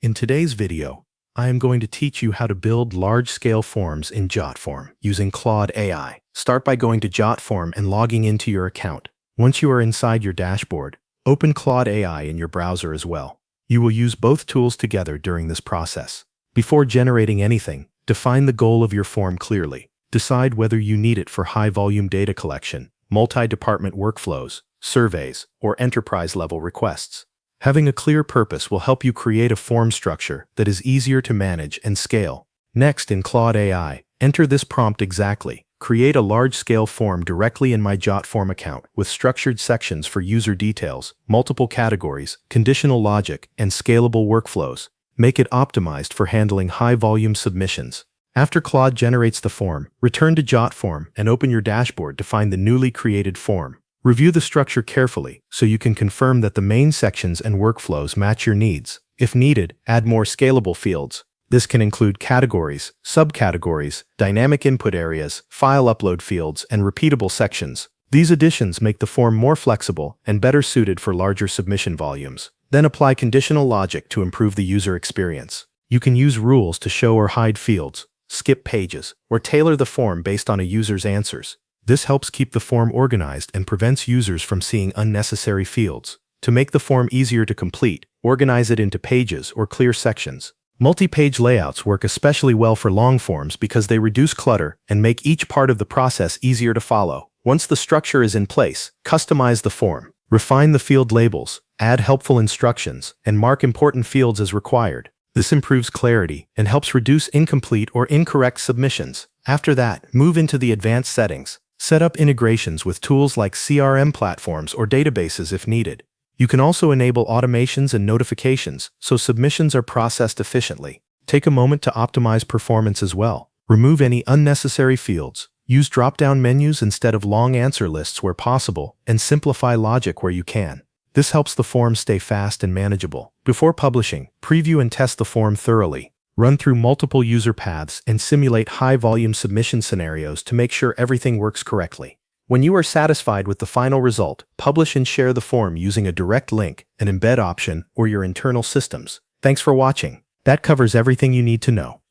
In today's video, I am going to teach you how to build large-scale forms in Jotform using Claude AI. Start by going to Jotform and logging into your account. Once you are inside your dashboard, open Claude AI in your browser as well. You will use both tools together during this process. Before generating anything, define the goal of your form clearly. Decide whether you need it for high-volume data collection, multi-department workflows, surveys, or enterprise-level requests. Having a clear purpose will help you create a form structure that is easier to manage and scale. Next, in Claude AI, enter this prompt exactly. Create a large-scale form directly in my Jotform account with structured sections for user details, multiple categories, conditional logic, and scalable workflows. Make it optimized for handling high-volume submissions. After Claude generates the form, return to Jotform and open your dashboard to find the newly created form. Review the structure carefully so you can confirm that the main sections and workflows match your needs. If needed, add more scalable fields. This can include categories, subcategories, dynamic input areas, file upload fields, and repeatable sections. These additions make the form more flexible and better suited for larger submission volumes. Then apply conditional logic to improve the user experience. You can use rules to show or hide fields, skip pages, or tailor the form based on a user's answers. This helps keep the form organized and prevents users from seeing unnecessary fields. To make the form easier to complete, organize it into pages or clear sections. Multi-page layouts work especially well for long forms because they reduce clutter and make each part of the process easier to follow. Once the structure is in place, customize the form. Refine the field labels, add helpful instructions, and mark important fields as required. This improves clarity and helps reduce incomplete or incorrect submissions. After that, move into the advanced settings. Set up integrations with tools like CRM platforms or databases if needed. You can also enable automations and notifications so submissions are processed efficiently. Take a moment to optimize performance as well. Remove any unnecessary fields. Use drop-down menus instead of long answer lists where possible, and simplify logic where you can. This helps the form stay fast and manageable. Before publishing, preview and test the form thoroughly. Run through multiple user paths and simulate high-volume submission scenarios to make sure everything works correctly. When you are satisfied with the final result, publish and share the form using a direct link, an embed option, or your internal systems. Thanks for watching. That covers everything you need to know.